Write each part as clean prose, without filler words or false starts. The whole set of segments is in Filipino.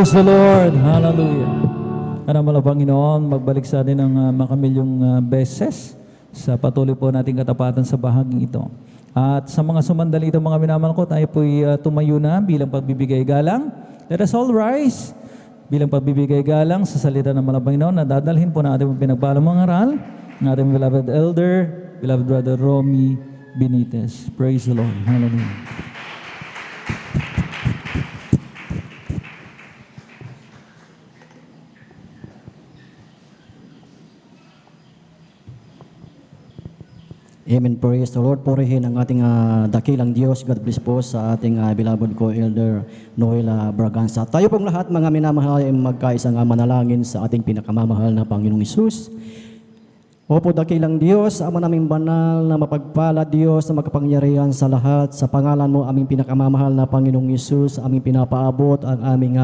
Praise the Lord. Hallelujah. Kanaman ang Panginoon, magbalik sa atin ng makamilyong beses sa patuloy po nating katapatan sa bahaging ito. At sa mga sumandali ito, mga minamahal ko, tayo po'y tumayo na bilang pagbibigay galang. Let us all rise bilang pagbibigay galang sa salita ng Panginoon na dadalhin po natin ang pinagpalang mga aral ng ating beloved elder, beloved brother Romy Benitez. Praise the Lord. Hallelujah. Amen. Praise the Lord. Purihin ang ating dakilang Diyos. God bless po sa ating beloved co-elder Noel Braganza. Tayo pong lahat mga minamahal ay magkaisang manalangin sa ating pinakamamahal na Panginoong Hesus. Opo, dakilang Diyos, Ama naming banal na mapagpala Diyos na makapangyarihan sa lahat. Sa pangalan mo, aming pinakamamahal na Panginoong Hesus, aming pinapaabot ang aming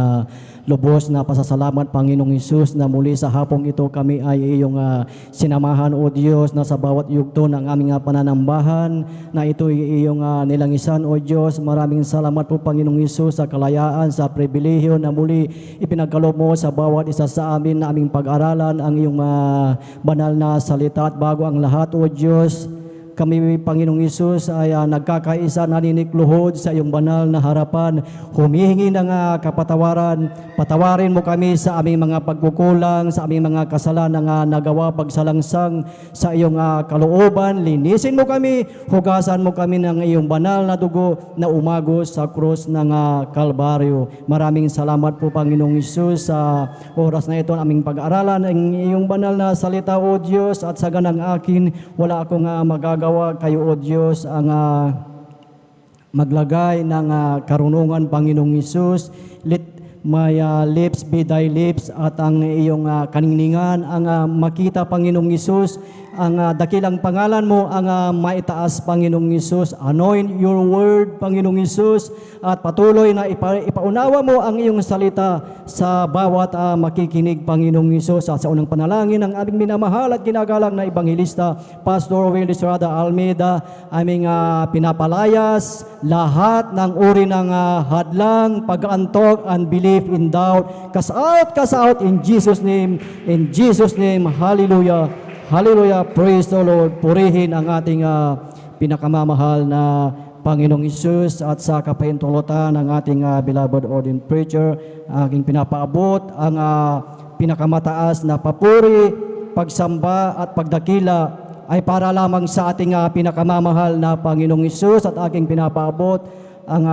lubos na pasasalamat, Panginoong Hesus, na muli sa hapong ito kami ay iyong sinamahan, O Diyos, na sa bawat yugto ng aming pananambahan, na ito ay iyong nilangisan, O Diyos. Maraming salamat po, Panginoong Hesus, sa kalayaan, sa pribilehyo na muli ipinagkaloob mo sa bawat isa sa amin na aming pag-aralan ang iyong banal na salita. At bago ang lahat, O Diyos, kami, Panginoong Hesus, ay nagkakaisa, naninikluhod sa iyong banal na harapan. Humihingi ng kapatawaran. Patawarin mo kami sa aming mga pagkukulang, sa aming mga kasalanang nagawa pagsalangsang sa iyong kalooban. Linisin mo kami, hugasan mo kami ng iyong banal na dugo na umagos sa krus ng Kalbaryo. Maraming salamat po, Panginoong Hesus, sa oras na ito aming pag-aaralan ang iyong banal na salita, O Diyos, at sa ganang akin, wala akong magagawa. Kayo, O Diyos, ang maglagay ng karunungan, Panginoong Hesus. Let my lips be thy lips, at ang iyong kaningningan ang makita, Panginoong Hesus. Ang dakilang pangalan mo ang maitaas, Panginoong Hesus. Anoint your word, Panginoong Hesus, at patuloy na ipaunawa mo ang iyong salita sa bawat makikinig, Panginoong Hesus. At sa unang panalangin ng aming minamahal at ginagalang na Ebanghelista, Pastor Will Estrada Almeida, aming pinapalayas lahat ng uri ng hadlang, pag-antok, unbelief, in doubt. Cast out in Jesus' name. In Jesus' name, hallelujah. Hallelujah, praise the Lord. Purihin ang ating pinakamamahal na Panginoong Hesus, at sa kapahintulutan ng ating beloved ordained preacher, aking pinapaabot ang pinakamataas na papuri, pagsamba at pagdakila ay para lamang sa ating pinakamamahal na Panginoong Hesus, at aking pinapaabot ang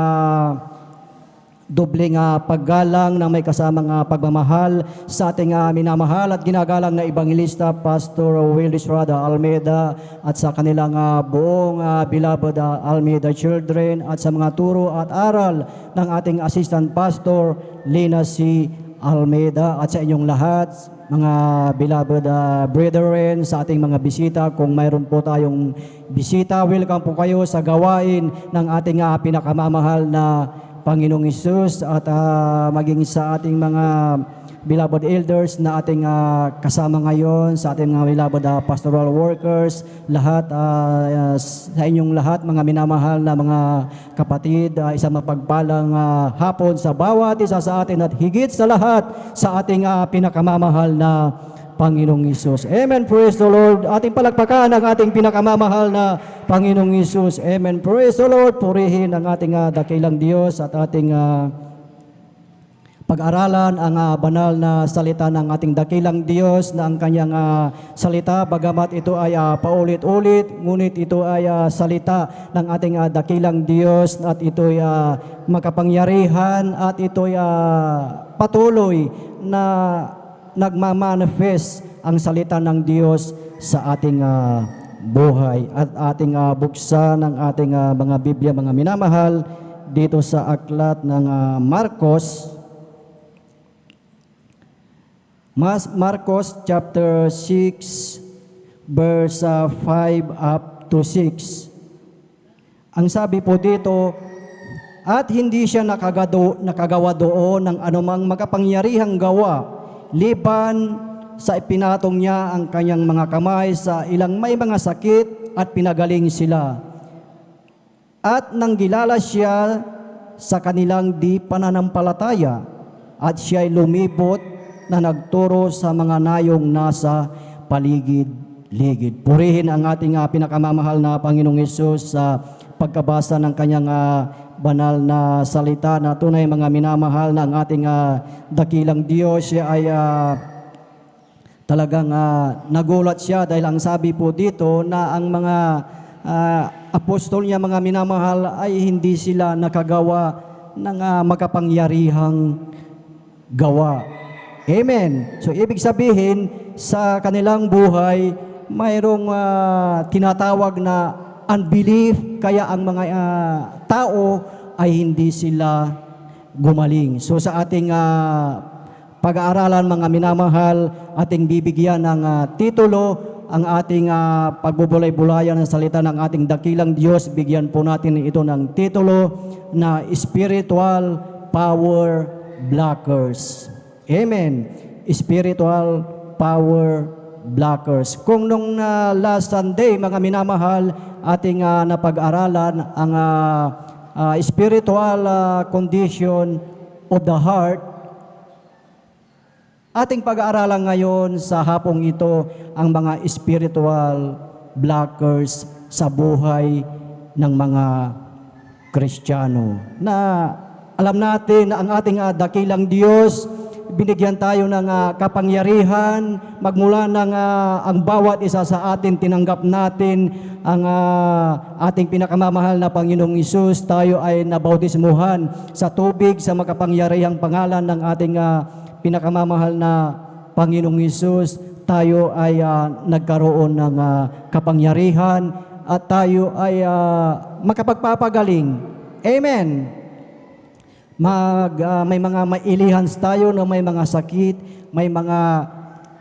dobling paggalang na may kasamang pagmamahal sa ating minamahal at ginagalang na Ebanghelista, Pastor Will Estrada Almeida, at sa kanilang buong beloved Almeida children, at sa mga turo at aral ng ating Assistant Pastor Lina C. Almeida, at sa inyong lahat, mga beloved brethren, sa ating mga bisita. Kung mayroon po tayong bisita, welcome po kayo sa gawain ng ating pinakamamahal na Panginoong Hesus, at maging sa ating mga beloved elders na ating kasama ngayon, sa ating mga beloved pastoral workers, lahat, sa inyong lahat, mga minamahal na mga kapatid, isang mapagpalang hapon sa bawat isa sa atin, at higit sa lahat sa ating pinakamamahal na Panginoong Hesus. Amen. Praise the Lord. Ating palakpakan ang ating pinakamamahal na Panginoong Hesus. Amen. Praise the Lord. Purihin ang ating dakilang Diyos, at ating pag-aralan ang banal na salita ng ating dakilang Diyos, na ang kanyang salita, bagamat ito ay paulit-ulit, ngunit ito ay salita ng ating dakilang Diyos, at ito ay makapangyarihan, at ito ay patuloy na nagmamanifest ang salita ng Diyos sa ating buhay. At ating buksan ang ating mga Biblia, mga minamahal, dito sa aklat ng Marcos chapter 6 verse 5 up to 6. Ang sabi po dito, at hindi siya nakagawa doon ng anumang makapangyarihang gawa, liban sa ipinatong niya ang kanyang mga kamay sa ilang may mga sakit, at pinagaling sila. At nanggilala siya sa kanilang di pananampalataya, at siya'y lumibot na nagturo sa mga nayong nasa paligid-ligid. Purihin ang ating pinakamamahal na Panginoong Hesus sa pagkabasa ng kanyang banal na salita na tunay mga minamahal na ang ating dakilang Diyos. Siya ay talagang nagulat siya dahil ang sabi po dito na ang mga apostol niya, mga minamahal, ay hindi sila nakagawa ng makapangyarihang gawa. Amen. So ibig sabihin sa kanilang buhay mayroong tinatawag na unbelief, kaya ang mga tao ay hindi sila gumaling. So sa ating pag-aaralan mga minamahal, ating bibigyan ng titulo ang ating pagbubulay-bulayan ng salita ng ating dakilang Diyos. Bigyan po natin ito ng titulo na Spiritual Power Blockers. Amen. Spiritual Power Blockers. Kung nung last Sunday, mga minamahal, ating napag-aralan ang spiritual condition of the heart, ating pag-aaralan ngayon sa hapong ito ang mga spiritual blockers sa buhay ng mga Kristiyano. Na alam natin na ang ating dakilang Diyos, binigyan tayo ng kapangyarihan, magmula ng ang bawat isa sa atin, tinanggap natin ang ating pinakamamahal na Panginoong Hesus. Tayo ay nabautismuhan sa tubig sa makapangyarihang pangalan ng ating pinakamamahal na Panginoong Hesus. Tayo ay nagkaroon ng kapangyarihan at tayo ay makapagpapagaling. Amen. May mga mailihans tayo na may mga sakit, may mga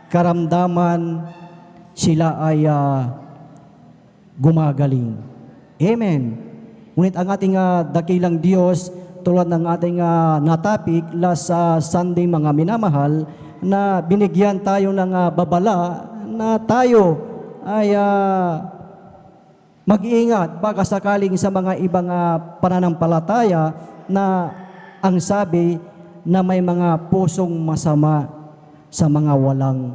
karamdaman, sila ay gumagaling. Amen. Ngunit ang ating dakilang Diyos, tulad ng ating natapik last Sunday mga minamahal, na binigyan tayo ng babala na tayo ay mag-iingat baka sakaling sa mga ibang pananampalataya na ang sabi na may mga pusong masama sa mga walang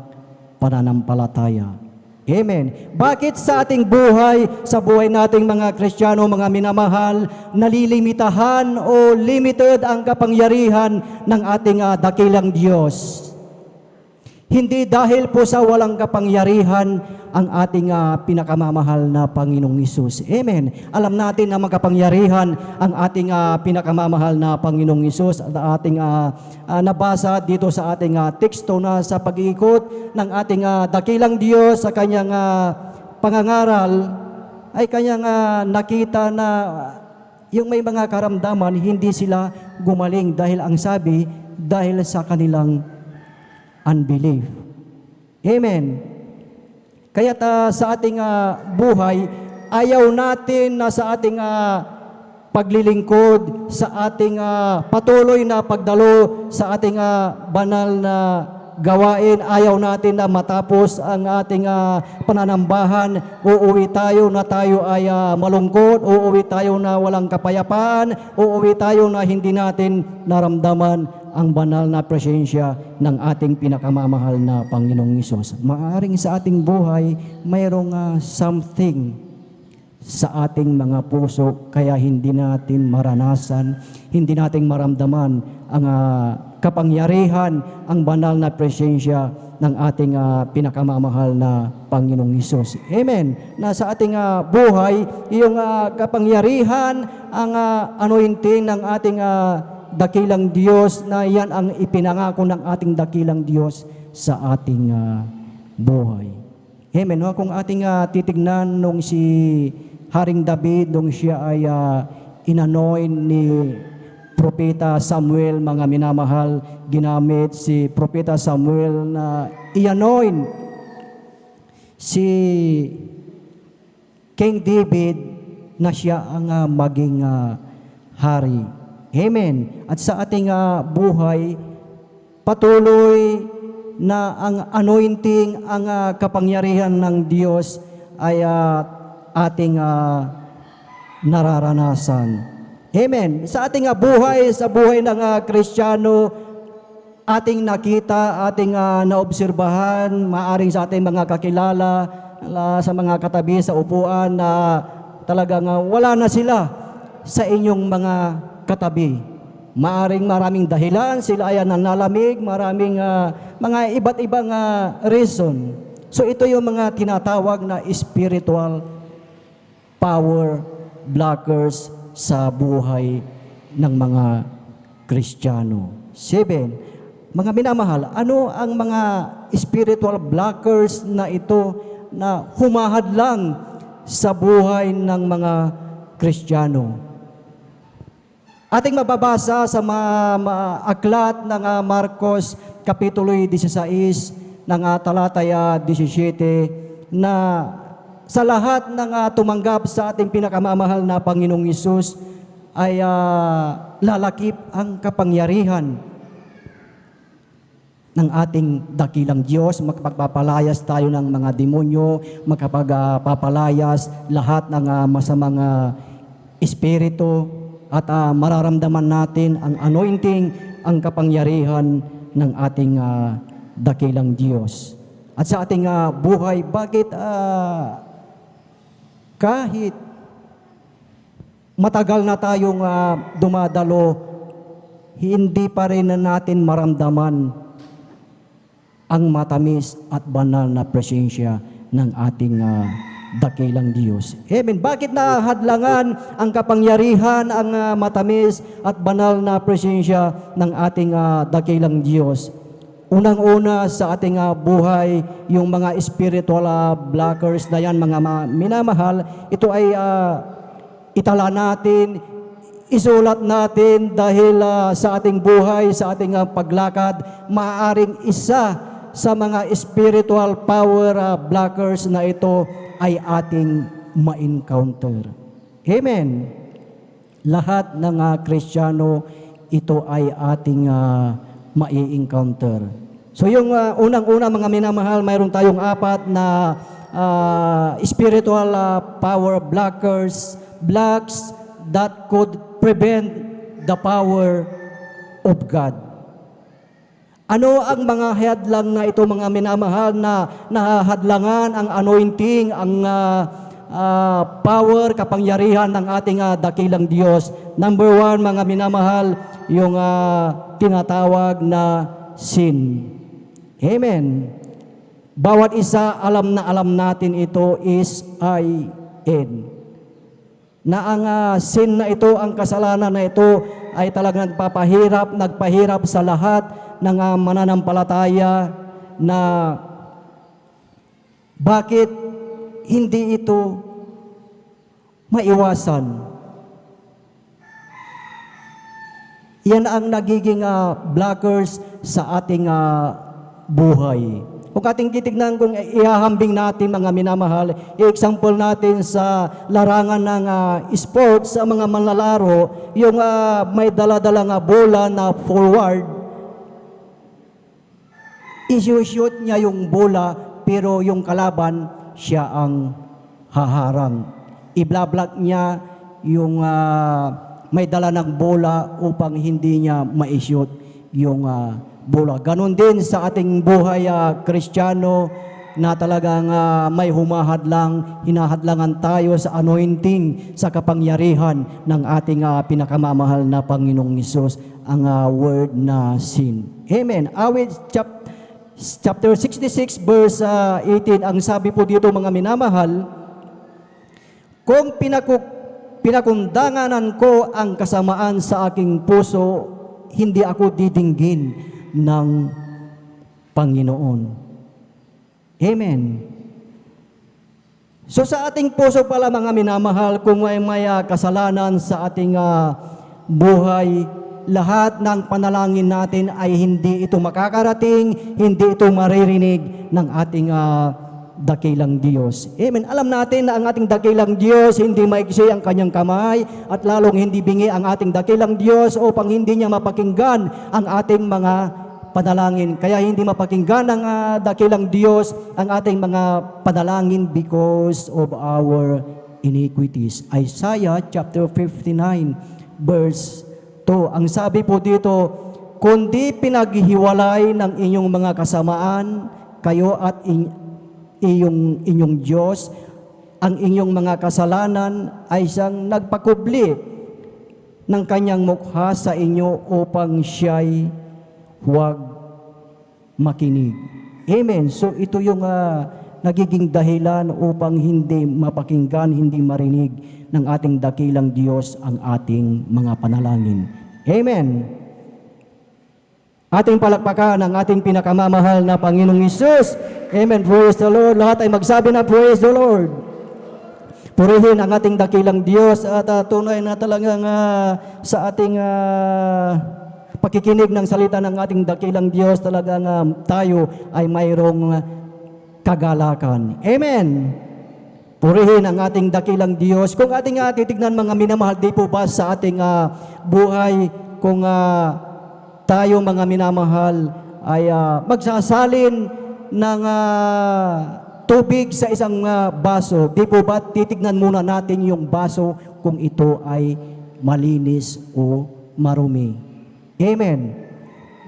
pananampalataya. Amen. Bakit sa ating buhay, sa buhay nating mga Kristiyano, mga minamahal, nalilimitahan o limited ang kapangyarihan ng ating dakilang Diyos? Hindi dahil po sa walang kapangyarihan ang ating pinakamamahal na Panginoong Hesus. Amen. Alam natin na makapangyarihan ang ating pinakamamahal na Panginoong Hesus at ating nabasa dito sa ating teksto na sa pag-iikot ng ating dakilang Diyos sa kanyang pangangaral ay kanyang nakita na yung may mga karamdaman, hindi sila gumaling dahil ang sabi, dahil sa kanilang unbelief. Amen. Kaya sa ating buhay, ayaw natin na sa ating paglilingkod, sa ating patuloy na pagdalo sa ating banal na gawain, ayaw natin na matapos ang ating pananambahan, uuwi tayo na tayo ay malungkot, uuwi tayo na walang kapayapaan, uuwi tayo na hindi natin naramdaman ang banal na presensya ng ating pinakamamahal na Panginoong Hesus. Maaring sa ating buhay, mayroong something sa ating mga puso, kaya hindi natin maranasan, hindi natin maramdaman ang kapangyarihan, ang banal na presensya ng ating pinakamamahal na Panginoong Hesus. Amen. Na sa ating buhay, yung kapangyarihan, ang anointing ng ating dakilang Diyos, na yan ang ipinangako ng ating dakilang Diyos sa ating buhay. Amen. No? Kung ating titignan nung si Haring David, nung siya ay inanoint ni Propeta Samuel, mga minamahal, ginamit si Propeta Samuel na i-anoint si King David na siya ang maging hari. Amen. At sa ating buhay, patuloy na ang anointing, ang kapangyarihan ng Diyos ay ating nararanasan. Amen. Sa ating buhay, sa buhay ng Kristiyano, ating nakita, ating naobserbahan, maaring sa ating mga kakilala, sa mga katabi sa upuan na talagang wala na sila sa inyong mga katabi. Maaring maraming dahilan, sila ay nanalamig, maraming mga iba't ibang reason. So ito yung mga tinatawag na spiritual power blockers sa buhay ng mga Kristiyano. 7. Mga minamahal, ano ang mga spiritual blockers na ito na humahadlang sa buhay ng mga Kristiyano? Ating mababasa sa aklat ng Marcos Kapitulo 16 ng talataya 17 na sa lahat ng tumanggap sa ating pinakamamahal na Panginoong Hesus ay lalakip ang kapangyarihan ng ating dakilang Diyos. Magpapalayas tayo ng mga demonyo, magpapagpapalayas lahat ng masamang espiritu, at mararamdaman natin ang anointing, ang kapangyarihan ng ating dakilang Diyos. At sa ating buhay, bakit kahit matagal na tayong dumadalo, hindi pa rin natin maramdaman ang matamis at banal na presensya ng ating dakilang Diyos. Amen. Bakit nahadlangan ang kapangyarihan, ang matamis at banal na presensya ng ating dakilang Diyos? Unang-una sa ating buhay, yung mga spiritual blockers na yan, mga minamahal, ito ay itala natin, isulat natin dahil sa ating buhay, sa ating paglakad, maaaring isa sa mga spiritual power blockers na ito ay ating ma-encounter. Amen. Lahat ng Kristiyano, ito ay ating ma-encounter. So yung unang-una mga minamahal, mayroon tayong 4 na spiritual power blockers, blocks that could prevent the power of God. Ano ang mga hadlang na ito mga minamahal na nahahadlangan ang anointing, ang power, kapangyarihan ng ating dakilang Diyos? Number 1 mga minamahal, yung tinatawag na sin. Amen. Bawat isa alam natin ito is I-N. Na ang sin na ito, ang kasalanan na ito ay talagang nagpahirap sa lahat ng mananampalataya na bakit hindi ito maiwasan. Yan ang nagiging blockers sa ating buhay. Kung ating titignan, kung ihahambing natin mga minamahal, i-example natin sa larangan ng sports, sa mga manlalaro, yung may dala-dalang bola na forward, i-shoot niya yung bola, pero yung kalaban, siya ang haharang. I-block niya yung may dala ng bola upang hindi niya ma-shoot yung bola. Ganon din sa ating buhay Kristiyano na talagang may humahadlang, hinahadlangan tayo sa anointing, sa kapangyarihan ng ating pinakamamahal na Panginoong Hesus, ang word na sin. Amen. Awit chapter 66 verse 18, ang sabi po dito mga minamahal, kung pinakundanganan ko ang kasamaan sa aking puso, hindi ako didinggin ng Panginoon. Amen. So sa ating puso pala mga minamahal, kung may kasalanan sa ating buhay, lahat ng panalangin natin ay hindi ito makakarating, hindi ito maririnig ng ating dakilang Diyos. Amen. Alam natin na ang ating dakilang Diyos, hindi maiksi ang kanyang kamay at lalong hindi bingi ang ating dakilang Diyos upang hindi niya mapakinggan ang ating mga panalangin. Kaya hindi mapakinggan ng dakilang Diyos ang ating mga panalangin because of our iniquities. Isaiah chapter 59 verse 2. Ang sabi po dito, kundi pinaghihiwalay ng inyong mga kasamaan, kayo at inyong Diyos, ang inyong mga kasalanan ay siyang nagpakubli ng kanyang mukha sa inyo upang siya'y huwag makinig. Amen. So ito yung nagiging dahilan upang hindi mapakinggan, hindi marinig ng ating dakilang Diyos ang ating mga panalangin. Amen. Ating palakpakan ang ating pinakamamahal na Panginoong Hesus. Amen. Praise the Lord. Lahat ay magsabi na praise the Lord. Purihin ang ating dakilang Diyos at tunay na talagang sa ating pakikinig ng salita ng ating dakilang Diyos, talagang tayo ay mayroong kagalakan. Amen. Purihin ang ating dakilang Diyos. Kung ating titignan mga minamahal, di po ba sa ating buhay, kung tayo mga minamahal ay magsasalin ng tubig sa isang baso, di po ba titignan muna natin yung baso kung ito ay malinis o marumi? Amen.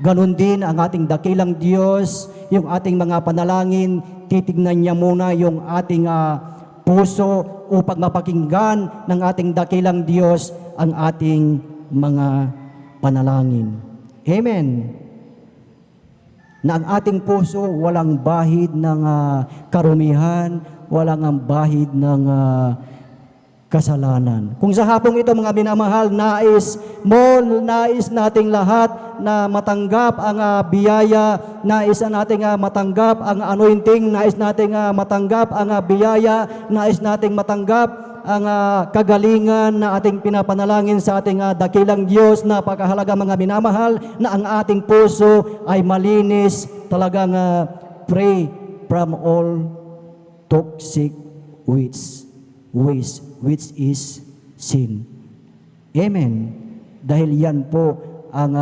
Ganon din ang ating dakilang Diyos, yung ating mga panalangin, titignan niya muna yung ating puso upang mapakinggan ng ating dakilang Diyos ang ating mga panalangin. Amen. Na ang ating puso walang bahid ng karumihan, walang bahid ng kasalanan. Kung sa hapong ito mga minamahal, nais nating lahat na matanggap ang biyaya, nais nating matanggap ang anointing, nais nating matanggap ang biyaya, nais nating matanggap ang kagalingan na ating pinapanalangin sa ating dakilang Diyos. Napakahalaga mga minamahal na ang ating puso ay malinis, talagang free from all toxic waste, which is sin. Amen. Dahil yan po ang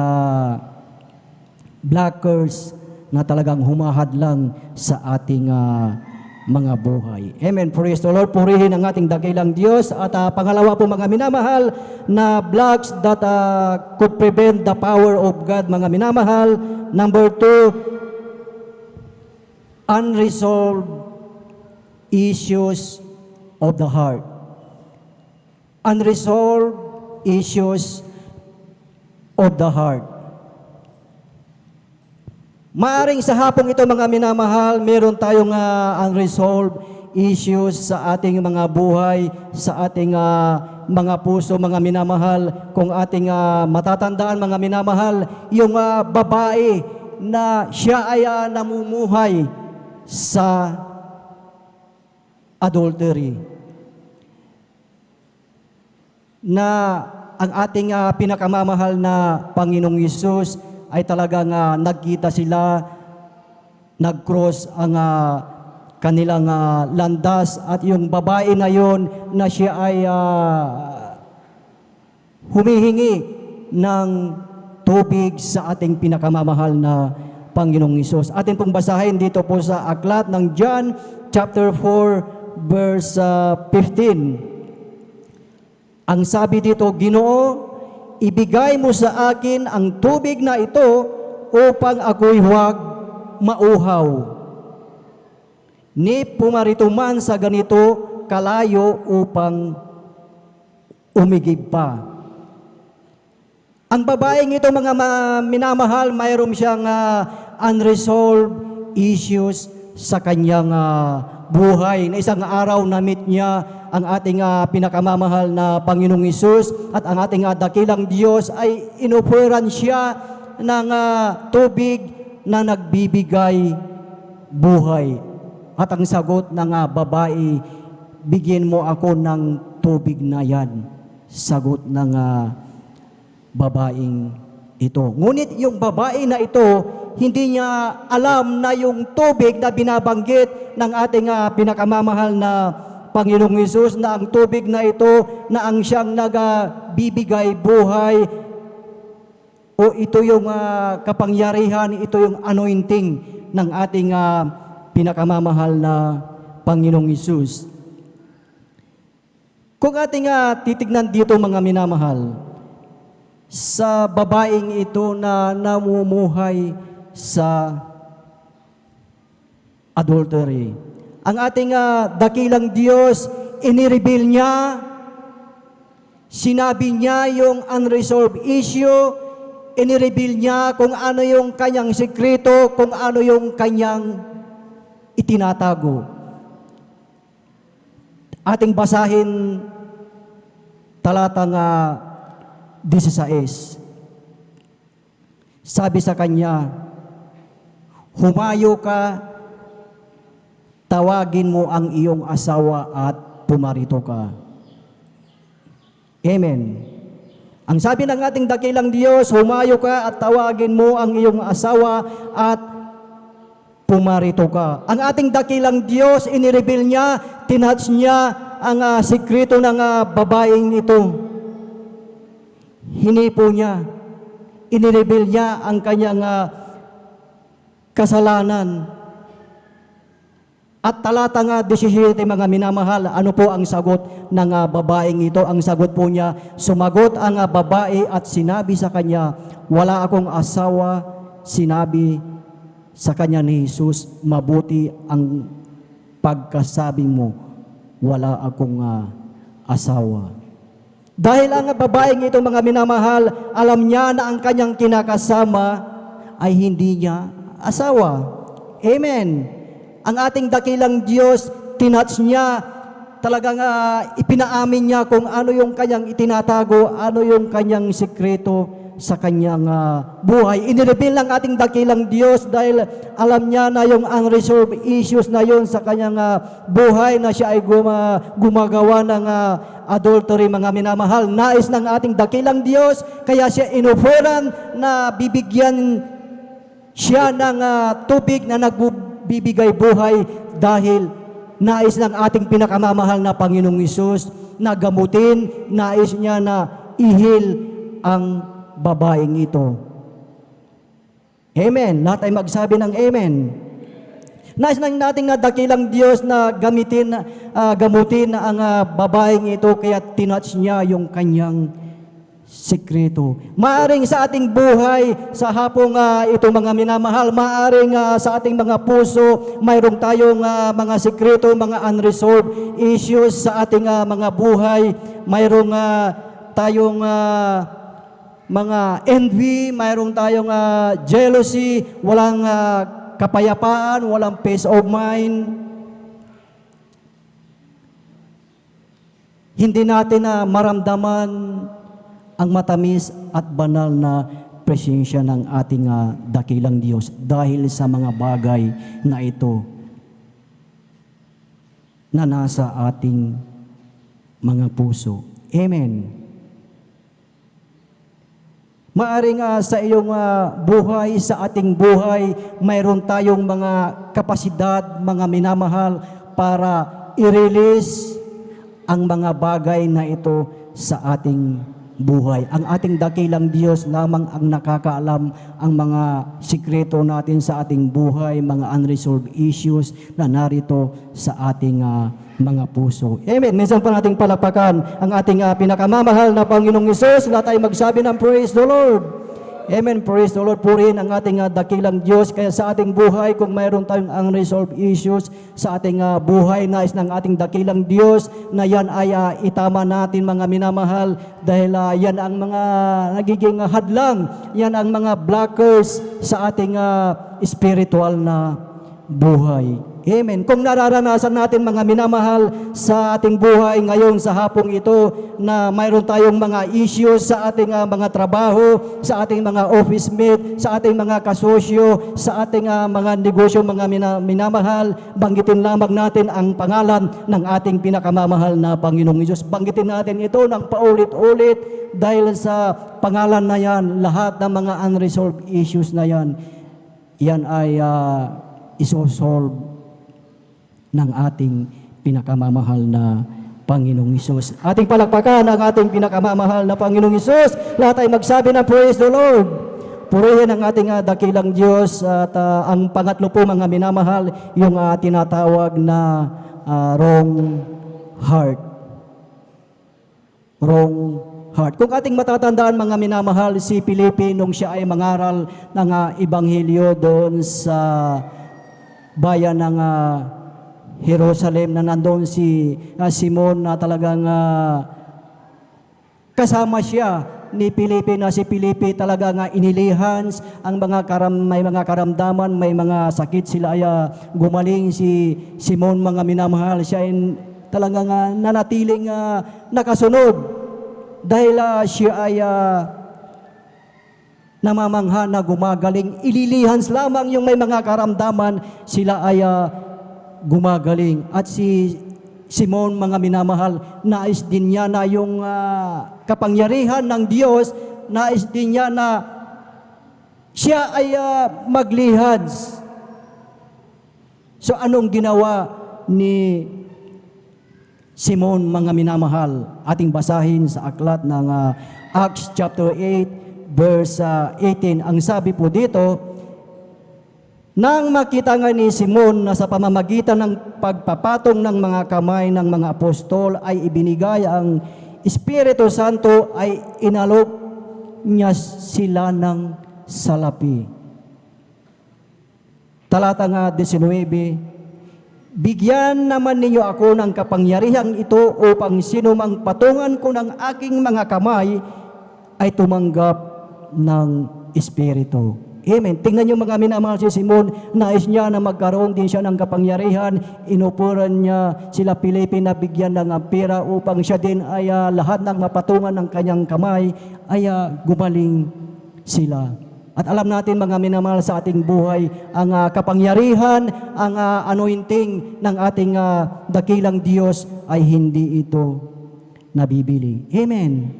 blockers na talagang humahadlang sa ating mga buhay. Amen. Praise the Lord. Purihin ang ating dakilang Diyos. At pangalawa po mga minamahal, na blocks that could prevent the power of God, mga minamahal. Number 2, unresolved issues of the heart. Unresolved issues of the heart. Maaring sa hapong ito mga minamahal, meron tayong unresolved issues sa ating mga buhay, sa ating mga puso, mga minamahal. Kung ating matatandaan mga minamahal, yung babae na siya ay namumuhay sa adultery, na ang ating pinakamamahal na Panginoong Hesus ay talagang nagkita sila, nag-cross ang kanilang landas, at yung babae na yon na siya ay humihingi ng tubig sa ating pinakamamahal na Panginoong Hesus. Atin pong basahin dito po sa aklat ng John chapter 4 verse 15. Ang sabi dito, Ginoo, ibigay mo sa akin ang tubig na ito upang ako'y huwag mauhaw. Ni pumarito man sa ganito kalayo upang umigib pa. Ang babaeng ito mga minamahal, mayroon siyang unresolved issues sa kanyang buhay. Na isang araw na-meet niya ang ating pinakamamahal na Panginoong Hesus, at ang ating dakilang Diyos ay inupuran siya ng tubig na nagbibigay buhay. At ang sagot ng babae, bigyan mo ako ng tubig na yan. Sagot ng babaeng ito. Ngunit yung babae na ito, hindi niya alam na yung tubig na binabanggit ng ating pinakamamahal na Panginoong Hesus, na ang tubig na ito na ang siyang nagbibigay buhay, o ito yung kapangyarihan, ito yung anointing ng ating pinakamamahal na Panginoong Hesus. Kung ating titignan dito mga minamahal, sa babaeng ito na namumuhay sa adultery. Ang ating dakilang Diyos, inireveal niya, sinabi niya yung unresolved issue, inireveal niya kung ano yung kanyang sekreto, kung ano yung kanyang itinatago. Ating basahin talatang 16. Sabi sa kanya, humayo ka, tawagin mo ang iyong asawa at pumarito ka. Amen. Ang sabi ng ating dakilang Diyos, humayo ka at tawagin mo ang iyong asawa at pumarito ka. Ang ating dakilang Diyos, inireveal niya, tinouch niya ang sikreto ng babaeng ito. Hinipo niya, inireveal niya ang kanyang kasalanan. At talatang 17, mga minamahal, ano po ang sagot ng babaeng ito? Ang sagot po niya, sumagot ang babae at sinabi sa kanya, wala akong asawa. Sinabi sa kanya ni Jesus, mabuti ang pagkasabi mo, wala akong asawa. Dahil ang babaeng ito, mga minamahal, alam niya na ang kanyang kinakasama ay hindi niya asawa. Amen. Ang ating dakilang Diyos, tinouch niya, talagang ipinaamin niya kung ano yung kanyang itinatago, ano yung kanyang sikreto sa kanyang buhay. Inireveal ng ating dakilang Diyos dahil alam niya na yung unresolved issues na yon sa kanyang buhay, na siya ay gumagawa ng adultery, mga minamahal. Nais ng ating dakilang Diyos, kaya siya inufuran na bibigyan siya ng tubig na nagbibigay buhay, dahil nais ng ating pinakamamahal na Panginoong Hesus na gamutin, nais niya na ihil ang babaeng ito. Amen. Lahat ay magsabi ng amen. Nais ng nating dakilang Diyos na gamutin ang babaeng ito, kaya tinouch niya yung kanyang sikreto. Maaring sa ating buhay, sa hapong ito, mga minamahal, maaring sa ating mga puso, mayroong tayong mga sikreto, mga unresolved issues sa ating mga buhay. Mayroong tayong mga envy, mayroong tayong jealousy, walang kapayapaan, walang peace of mind. Hindi natin maramdaman ang matamis at banal na presensya ng ating dakilang Diyos dahil sa mga bagay na ito na nasa ating mga puso. Amen. Maaring sa iyong buhay, sa ating buhay, mayroon tayong mga kapasidad, mga minamahal, para i-release ang mga bagay na ito sa ating buhay. Ang ating dakilang Diyos lamang ang nakakaalam ang mga sikreto natin sa ating buhay, mga unresolved issues na narito sa ating mga puso. Amen. Minsan pa nating palapakan ang ating pinakamamahal na Panginoong Hesus. Lahat ay magsabi ng praise the Lord. Amen. Praise the Lord. Purihin ang ating dakilang Diyos. Kaya sa ating buhay, kung mayroon tayong unresolved issues sa ating buhay, nais ng ating dakilang Diyos na yan ay itama natin, mga minamahal, dahil yan ang mga nagiging hadlang, yan ang mga blockers sa ating spiritual na buhay. Amen. Kung nararanasan natin, mga minamahal, sa ating buhay ngayon sa hapong ito na mayroon tayong mga issues sa ating mga trabaho, sa ating mga office mate, sa ating mga kasosyo, sa ating mga negosyo, mga minamahal, banggitin lamang natin ang pangalan ng ating pinakamamahal na Panginoong Hesus. Banggitin natin ito ng paulit-ulit dahil sa pangalan na yan, lahat ng mga unresolved issues na yan, yan ay isosolve ng ating pinakamamahal na Panginoong Hesus. Ating palakpakan ang ating pinakamamahal na Panginoong Hesus. Lahat ay magsabi na praise the Lord. Purihin ang ating dakilang Diyos. At ang pangatlo po, mga minamahal, yung tinatawag na wrong heart. Wrong heart. Kung ating matatandaan mga minamahal, si Felipe nung siya ay mangaral ng ebanghelyo doon sa bayan ng Jerusalem, na nandoon si Simon na talagang kasama siya ni Felipe, na si Felipe talaga inilihan ang may mga karamdaman, may mga sakit, sila ay gumaling. Si Simon mga minamahal, siya ay talagang nanatiling nakasunod dahil siya ay namamangha na gumagaling. Ililihans lamang yung may mga karamdaman, sila ay gumagaling. At si Simon mga minamahal, nais din niya na yung kapangyarihan ng Diyos, nais din niya na siya ay maglihans. So anong ginawa ni Simon mga minamahal? Ating basahin sa aklat ng Acts chapter 8 verse 18. Ang sabi po dito, nang makita nga ni Simon na sa pamamagitan ng pagpapatong ng mga kamay ng mga apostol ay ibinigay ang Espiritu Santo, ay inalok niya sila ng salapi. Talata nga 19, bigyan naman ninyo ako ng kapangyarihang ito upang sino mang patungan ko ng aking mga kamay ay tumanggap ng Espiritu. Amen. Tingnan niyo mga minamahal, si Simon, nais niya na magkaroon din siya ng kapangyarihan. Inupuran niya sila Felipe na bigyan ng pera upang siya din ay lahat ng mapatungan ng kanyang kamay ay gumaling sila. At alam natin mga minamahal, sa ating buhay, ang kapangyarihan, ang anointing ng ating dakilang Diyos ay hindi ito nabibili. Amen.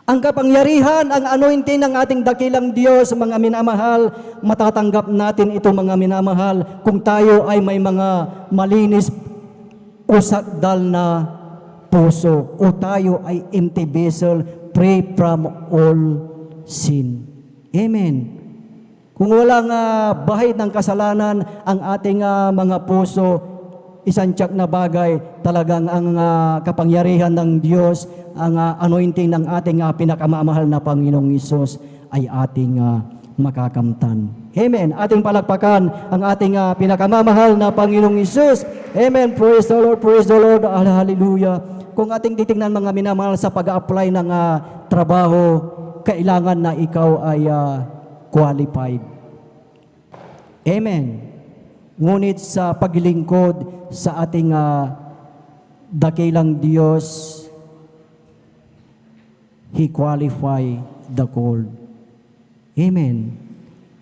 Ang kapangyarihan, ang anointing ng ating dakilang Diyos, mga minamahal, matatanggap natin ito mga minamahal kung tayo ay may mga malinis o sakdal na puso, o tayo ay empty vessel, free from all sin. Amen. Kung walang bahid ng kasalanan ang ating mga puso, isang tiyak na bagay, talagang ang kapangyarihan ng Diyos, ang anointing ng ating pinakamamahal na Panginoong Hesus ay ating makakamtan. Amen. Ating palakpakan ang ating pinakamamahal na Panginoong Hesus. Amen. Praise the Lord, praise the Lord. Hallelujah. Kung ating titingnan mga minamahal sa pag-a-apply ng trabaho, kailangan na ikaw ay qualified. Amen. Ngunit sa paglingkod sa ating dakilang Diyos, He qualify the called. Amen.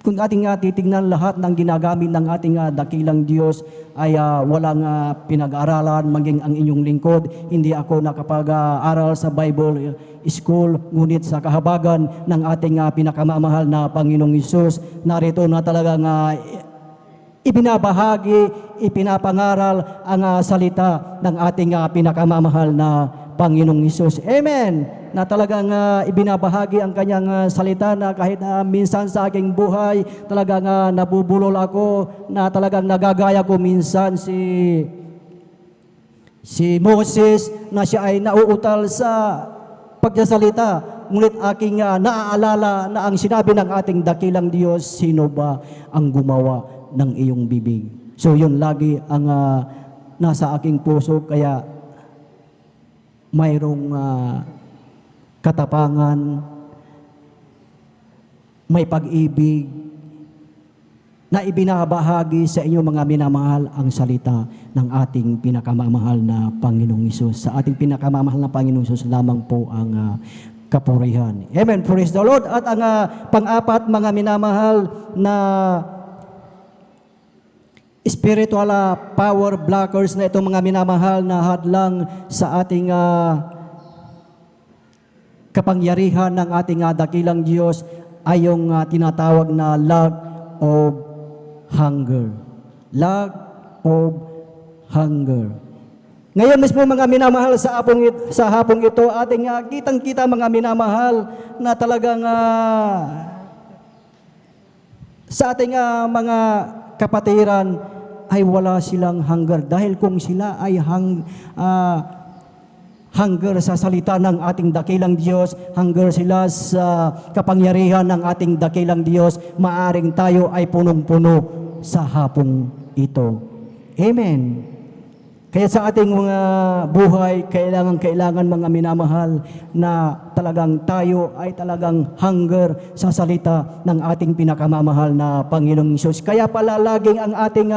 Kung ating titignan, lahat ng ginagamit ng ating dakilang Diyos ay walang pinag-aaralan, maging ang inyong lingkod. Hindi ako nakapag-aral sa Bible school, ngunit sa kahabagan ng ating pinakamamahal na Panginoong Hesus, narito na talagang ibinabahagi, ipinapangaral ang salita ng ating pinakamamahal na Panginoong Hesus. Amen. Na talagang ibinabahagi ang kanyang salita, na kahit minsan sa aking buhay talagang nabubulol ako, na talagang nagagaya ko minsan si Moses, na siya ay nauutal sa pagsasalita, ngunit aking naaalala na ang sinabi ng ating dakilang Diyos, sino ba ang gumawa ng iyong bibig? So yun lagi ang nasa aking puso, kaya mayroong katapangan, may pag-ibig na ibinabahagi sa inyo mga minamahal ang salita ng ating pinakamamahal na Panginoong Hesus. Sa ating pinakamamahal na Panginoong Hesus lamang po ang kapurihan. Amen. Praise the Lord. At ang pang-apat mga minamahal na spiritual power blockers na itong mga minamahal na hadlang sa ating kapangyarihan ng ating dakilang Diyos ay yung tinatawag na lack of hunger. Lack of hunger. Ngayon mismo mga minamahal, sa hapong ito, ating kitang-kita mga minamahal na talagang sa ating mga kapatiran ay wala silang hunger. Dahil kung sila ay hunger sa salita ng ating dakilang Diyos, hunger sila sa kapangyarihan ng ating dakilang Diyos, maaring tayo ay punong-puno sa hapong ito. Amen. Kaya sa ating mga buhay, kailangan mga minamahal na talagang tayo ay talagang hunger sa salita ng ating pinakamamahal na Panginoong Hesus. Kaya pala laging ang ating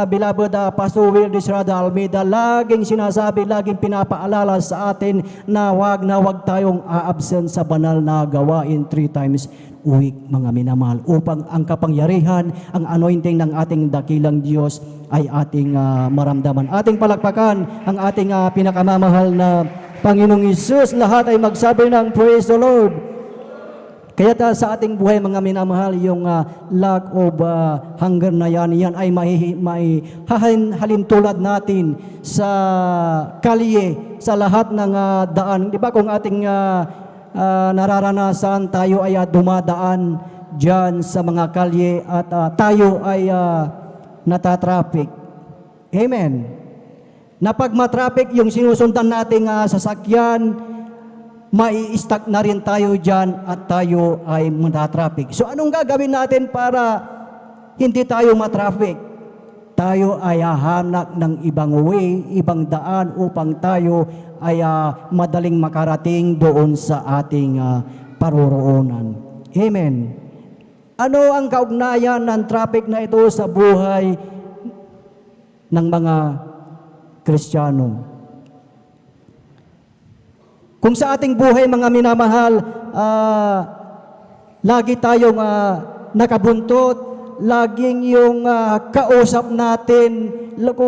beloved Pastor Will Disrada Almeida, laging sinasabi, laging pinapaalala sa atin na wag tayong a-absent sa banal na gawain 3 times a week, mga minamahal, upang ang kapangyarihan, ang anointing ng ating dakilang Diyos ay ating maramdaman. Ating palakpakan ang ating pinakamamahal na Panginoong Hesus. Lahat ay magsabi ng praise the Lord. Kaya sa ating buhay, mga minamahal, yung lack of hunger na yan ay halintulad natin sa kalye, sa lahat ng daan. Di ba kung ating nararanasan, tayo ay dumadaan dyan sa mga kalye at tayo ay natatraffic. Amen. Na pag matraffic yung sinusundan nating sasakyan, mai-stuck na rin tayo dyan at tayo ay matatraffic. So anong gagawin natin para hindi tayo matraffic? Tayo ay hahanap ng ibang way, ibang daan upang tayo ay madaling makarating doon sa ating paroroonan. Amen. Ano ang kaugnayan ng traffic na ito sa buhay ng mga Kristiyano? Kung sa ating buhay, mga minamahal, lagi tayong nakabuntot, laging yung kausap natin,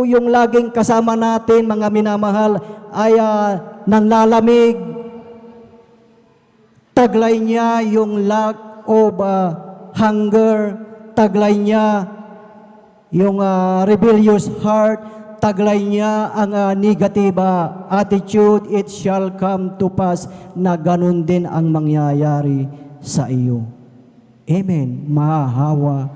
yung laging kasama natin, mga minamahal, ay nanlalamig. Taglay niya yung lack of hunger, taglay niya yung rebellious heart, taglay niya ang negative attitude. It shall come to pass na ganun din ang mangyayari sa iyo. Amen. Mahahawa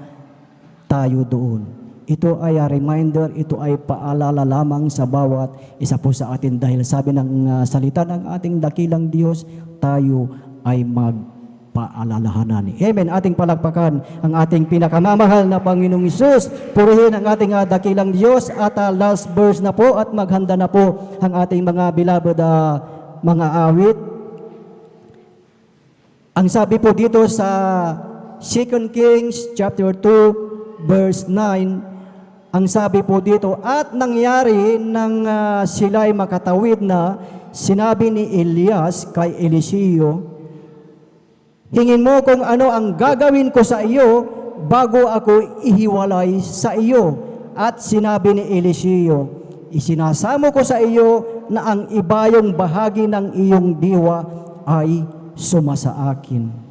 tayo doon. Ito ay reminder, ito ay paalala lamang sa bawat isa po sa atin dahil sabi ng salita ng ating dakilang Diyos, tayo ay magpaalalahanan. Amen. Ating palakpakan ang ating pinakamamahal na Panginoong Hesus. Purihin ang ating dakilang Diyos at last verse na po at maghanda na po ang ating mga beloved mga awit. Ang sabi po dito sa 2 Kings chapter 2 verse 9, ang sabi po dito, at nangyari nang sila'y makatawid na, sinabi ni Elias kay Eliseo, hingin mo kung ano ang gagawin ko sa iyo bago ako ihiwalay sa iyo. At sinabi ni Eliseo, isinasamo ko sa iyo na ang ibayong bahagi ng iyong diwa ay sumasa akin.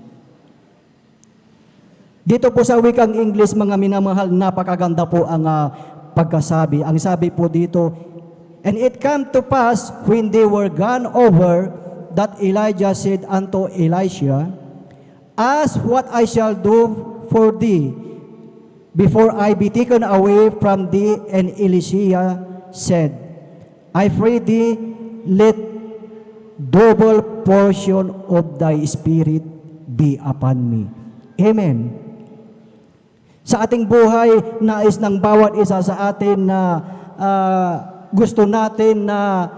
Dito po sa wikang English, mga minamahal, napakaganda po ang pagkasabi. Ang sabi po dito, and it came to pass when they were gone over, that Elijah said unto Elisha, ask what I shall do for thee before I be taken away from thee. And Elisha said, I pray thee, let double portion of thy spirit be upon me. Amen. Sa ating buhay, nais ng bawat isa sa atin na gusto natin na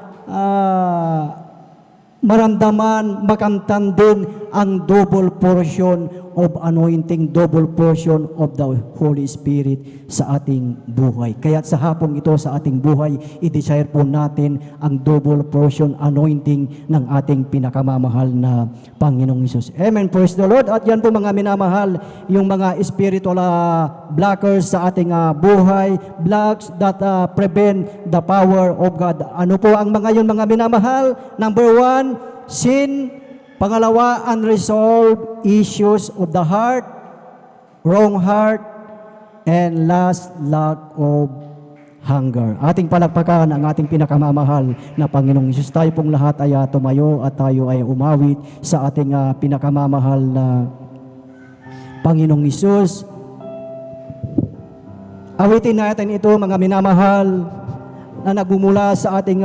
maramdaman, makamtan din ang double portion of anointing, double portion of the Holy Spirit sa ating buhay. Kaya sa hapong ito sa ating buhay, i-desire po natin ang double portion anointing ng ating pinakamamahal na Panginoong Hesus. Amen. Praise the Lord. At yan po mga minamahal, yung mga spiritual blockers sa ating buhay, blocks that prevent the power of God. Ano po ang mga yun, mga minamahal? Number 1, sin. Pangalawa, unresolved issues of the heart, wrong heart, and last, lack of hunger. Ating palakpakan ang ating pinakamamahal na Panginoong Hesus. Tayo pong lahat ay tumayo at tayo ay umawit sa ating pinakamamahal na Panginoong Hesus. Awitin natin ito, mga minamahal, na nagmumula sa ating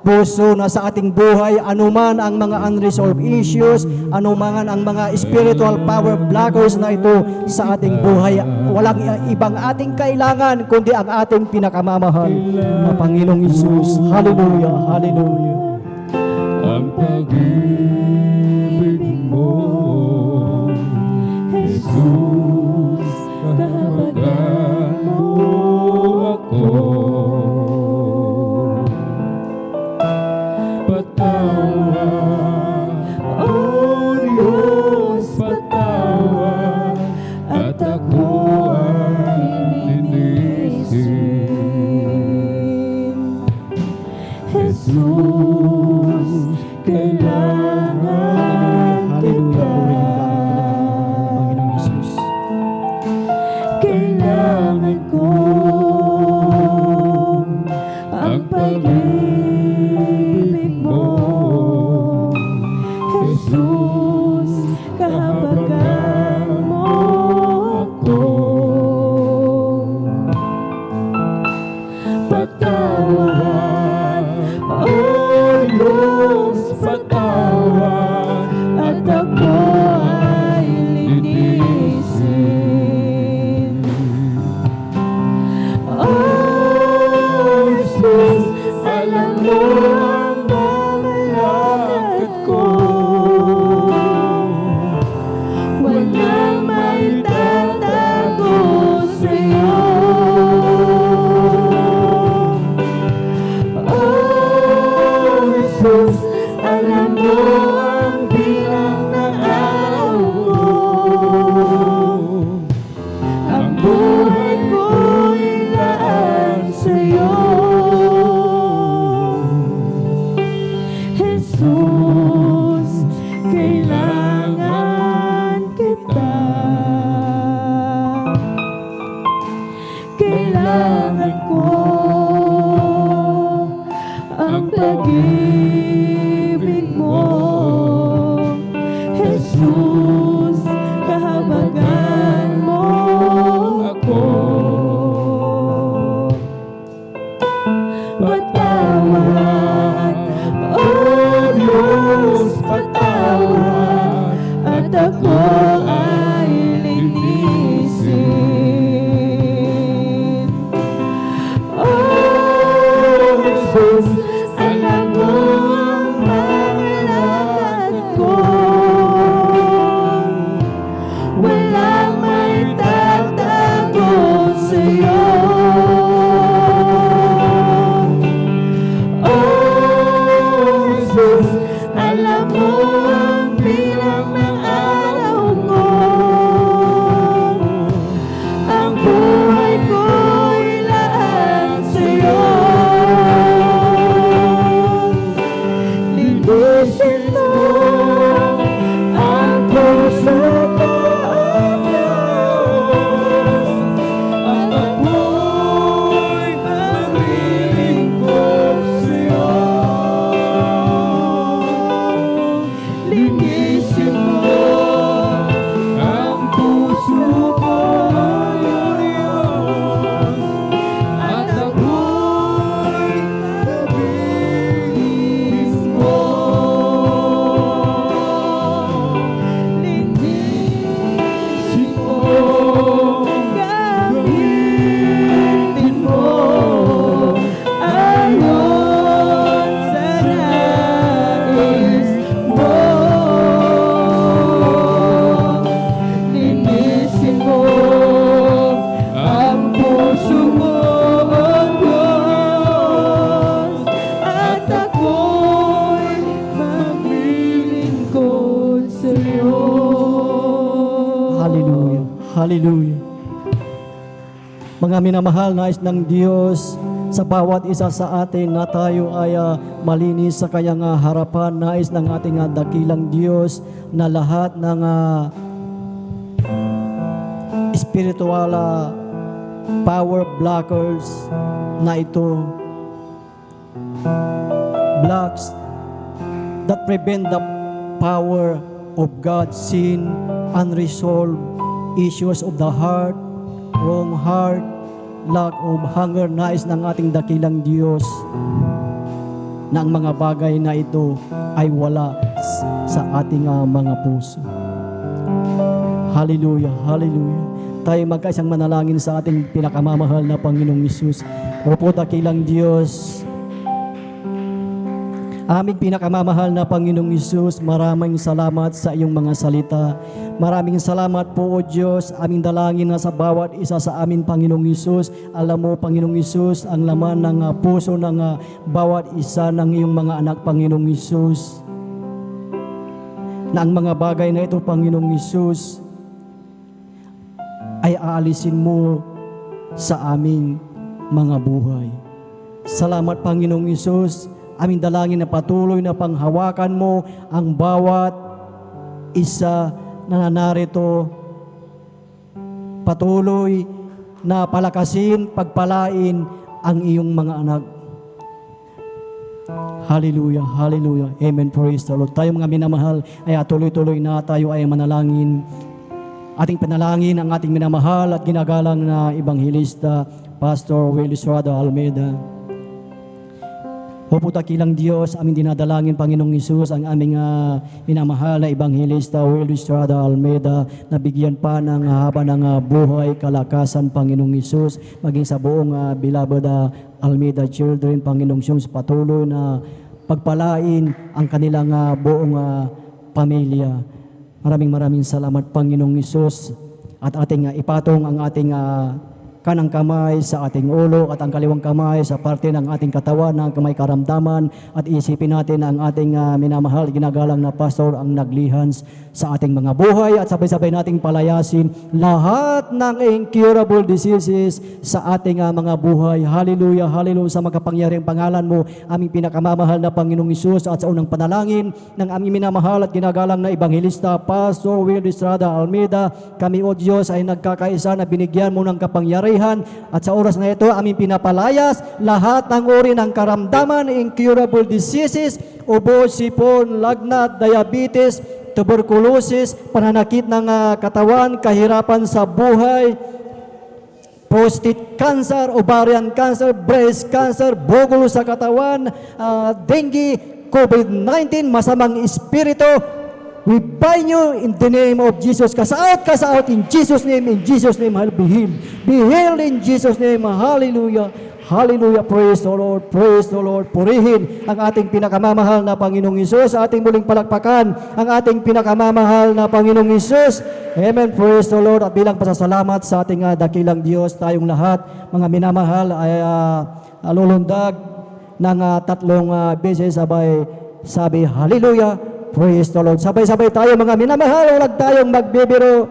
puso na sa ating buhay, anuman ang mga unresolved issues, anuman ang mga spiritual power blockers na ito sa ating buhay, walang ibang ating kailangan kundi ang ating pinakamamahal na Panginoong Hesus. Hallelujah, hallelujah. Ang pag-ibig mo, Jesus, kahabagan mo ako. Patawad, O Diyos, patawad, at ako ay linisin. Jesus, kailangan kita. Panginoong Hesus. Kailangan ko ang pag-ibig mo, Jesus, kahabagan mo ako. Patawad, O Diyos, patawad, at ako ay linisin. Oh, Jesus, alam mo ang mamalakad ko. Walang maitatago sa'yo. Oh, Jesus, alam mo ang bilang ng araw ko. Ang buhay ko ilaan sa'yo. Jesus, kailangan kita. Kailangan ko ang pag-ibig mo, Jesus, kahabagan mo ako. Patawad, O Diyos, patawad, at ako ay linisin. Oh, Jesus, alam mo ang malalakad ko. Walang maitatago sa'yo. Oh, Jesus, alam mo ang bilang ng araw ko. Ang buhay ko ilaan sa'yo. Linisin mo ang puso ko, Diyos, at ako'y maglilingkod sa'yo. Linisin mo ang puso ko, Diyos, at ako'y nabis mo. Linisin mo, gamitin mo, ayon sa nais mo. Linisin mo ang puso ko, Diyos, at ako'y maglilingkod sa'yo. Hallelujah, hallelujah. Mga minamahal, nais ng Diyos sa bawat isa sa atin na tayo ay malinis sa kanyang harapan. Nais ng ating dakilang Diyos na lahat ng spiritual power blockers na ito, blocks that prevent the power of God, sin, unresolved issues of the heart, wrong heart, lack of hunger, nais ng ating dakilang Diyos na ang mga bagay na ito ay wala sa ating mga puso. Hallelujah, hallelujah. Tayo magkaisang manalangin sa ating pinakamamahal na Panginoong Hesus. Opo, dakilang Diyos, aming pinakamamahal na Panginoong Hesus, maraming salamat sa iyong mga salita. Maraming salamat po, O Diyos, aming dalangin na sa bawat isa sa amin, Panginoong Hesus. Alam mo, Panginoong Hesus, ang laman ng puso ng bawat isa ng iyong mga anak, Panginoong Hesus. Na ang mga bagay na ito, Panginoong Hesus, ay aalisin mo sa aming mga buhay. Salamat, Panginoong Hesus. Aming dalangin na patuloy na panghawakan mo ang bawat isa na narito. Patuloy na palakasin, pagpalain ang iyong mga anak. Hallelujah, hallelujah. Amen, praise the Lord. Tayo mga minamahal, ay tuloy-tuloy na tayo ay manalangin. Ating panalangin ang ating minamahal at ginagalang na Ebanghelista, Pastor Willie Estrada Almeida. Opo, dakilang Diyos, aming dinadalangin, Panginoong Hesus, ang aming minamahal na Ebanghelista Willie Estrada Almeida, na bigyan pa ng haba ng buhay, kalakasan, Panginoong Hesus, maging sa buong beloved Almeida children, Panginoong Hesus, patuloy na pagpalain ang kanilang buong pamilya. Maraming salamat, Panginoong Hesus, at ating ipatong ang ating kanang kamay sa ating ulo at ang kaliwang kamay sa parte ng ating katawan na may karamdaman, at isipin natin ang ating minamahal, ginagalang na pastor ang naglihans sa ating mga buhay, at sabay-sabay nating palayasin lahat ng incurable diseases sa ating mga buhay. Hallelujah, hallelujah, sa makapangyarihang pangalan mo, aming pinakamamahal na Panginoong Hesus, at sa unang panalangin ng aming minamahal at ginagalang na Ebanghelista Pastor Willie Estrada Almeida, kami, O Diyos, ay nagkakaisa na binigyan mo ng kapangyarihan, at sa oras na ito aming pinapalayas lahat ng uri ng karamdaman, incurable diseases, ubo, sipon, lagnat, diabetes, tuberculosis, pananakit ng katawan, kahirapan sa buhay, prostate cancer, ovarian cancer, breast cancer, bugol sa katawan, dengue, COVID-19, masamang espiritu. We bind you in the name of Jesus. Cast out in Jesus' name, be healed. Be healed in Jesus' name. Hallelujah. Hallelujah. Praise the Lord. Praise the Lord. Purihin ang ating pinakamamahal na Panginoong Hesus. Sa ating muling palakpakan ang ating pinakamamahal na Panginoong Hesus. Amen. Praise the Lord. At bilang pasasalamat sa ating dakilang Diyos, tayong lahat, mga minamahal, ay lulundag ng tatlong beses sabay sabi, Hallelujah. Praise the Lord. Sabay-sabay tayo mga minamahal, huwag tayong magbibiro.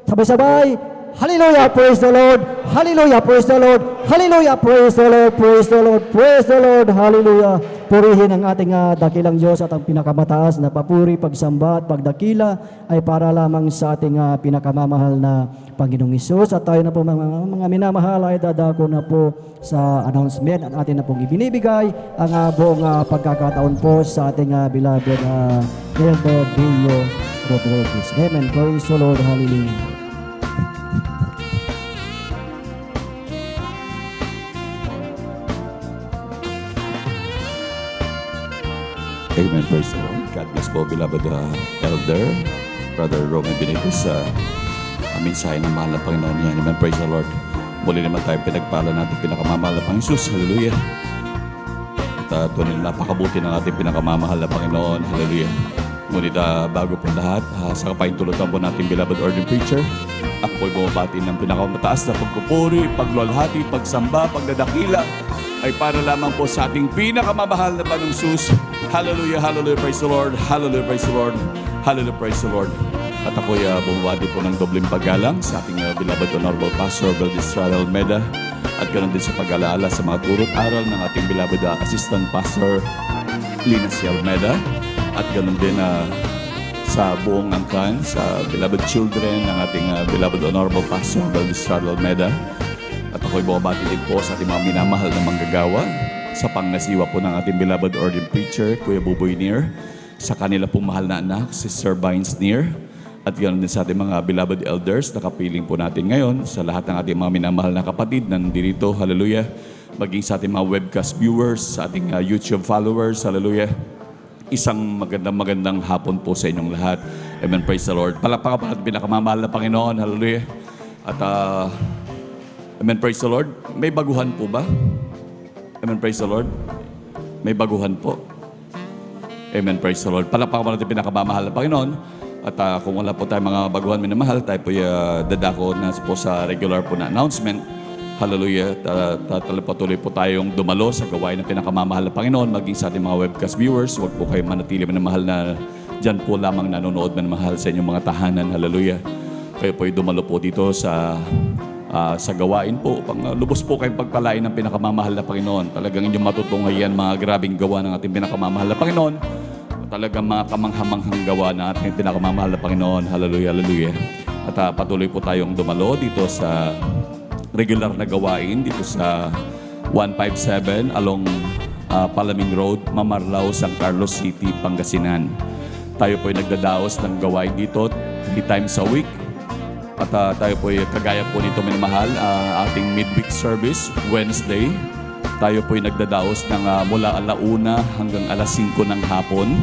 Sabay-sabay, Hallelujah, praise the Lord. Hallelujah, praise the Lord. Hallelujah, praise the Lord. Praise the Lord. Praise the Lord. Hallelujah. Purihin ang ating dakilang Diyos, at ang pinakamataas na papuri, pagsamba at pagdakila ay para lamang sa ating pinakamamahal na Panginoong Hesus. At tayo na po mga minamahal ay dadako na po sa announcement, at atin na pong ibinibigay ang buong pagkakataon po sa ating beloved Elder Dio Rodriguez. Amen. Praise the Lord. Hallelujah. Amen. Praise the Lord. God bless po, beloved Elder, Brother Roman Benitez. Ang mensahe ng mahal na Panginoon niya. Amen. Praise the Lord. Muli naman tayo pinagpala natin pinakamamahal na Panginoon Jesus. Hallelujah. At tunay na napakabuti ng ating pinakamamahal na Panginoon. Hallelujah. Ngunit bago po lahat, sa kapaintulutan po natin, beloved ordained preacher, ako po'y bumabati ng pinakamataas na pagpupuri, paglulhati, pagsamba, pagdadakila, ay para lamang po sa ating pinakamamahal na Panginoong Jesus. Hallelujah, hallelujah, praise the Lord. Hallelujah, praise the Lord. Hallelujah, praise the Lord. At ako'y bumabati po ng dobleng paggalang sa ating beloved Honorable Pastor Willie Estrada Almeida, at ganoon din sa pag-alaala sa mga turo't aral ng ating beloved Assistant Pastor Lina C. Almeida, at ganoon din sa buong angkan, sa beloved children ng ating beloved Honorable Pastor Willie Estrada Almeida. At ako'y bumabati din po sa ating mga minamahal na manggagawa, sa pangnasiwa po ng ating beloved ordained preacher, Kuya Buboy Neer, sa kanila pong mahal na anak, si Sir Vines Neer, at ganoon din sa ating mga beloved elders na kapiling po natin ngayon, sa lahat ng ating mga minamahal na kapatid na nandito, hallelujah. maging sa ating mga webcast viewers, sa ating YouTube followers. Hallelujah. Isang magandang hapon po sa inyong lahat. Amen. Praise the Lord. Palakpakan pa natin pinakamamahal na Panginoon. Hallelujah. At amen. Praise the Lord. May baguhan po ba? Amen. Praise the Lord. May baguhan po. Amen. Praise the Lord. Palakpakan pa natin pinakamamahal na Panginoon. At kung wala po tayong mga baguhan minamahal, tayo po dadako na po sa regular po na announcement. Hallelujah. Patuloy po tayong dumalo sa gawain ng pinakamamahal na Panginoon, maging sa ating mga webcast viewers. Huwag po kayo manatili minamahal na dyan po lamang nanonood minamahal sa inyong mga tahanan. Hallelujah. Kayo po dumalo po dito sa gawain po. Lubos po kayong pagpalain ng pinakamamahal na Panginoon. Talagang inyong matutunghayan mga grabing gawa ng ating pinakamamahal na Panginoon. Talagang mga kamanghamanghang gawa ng ating pinakamamahal na Panginoon. Hallelujah, hallelujah. At patuloy po tayong dumalo dito sa regular na gawain dito sa 157 along Palaming Road, Mamarlao, San Carlos City, Pangasinan. Tayo po ay nagdadaos ng gawain dito 3 times a week. At tayo po ay kagaya po nito minamahal, ating midweek service, Wednesday. Tayo po ay nagdadaos ng mula 1:00 hanggang 5:00 ng hapon.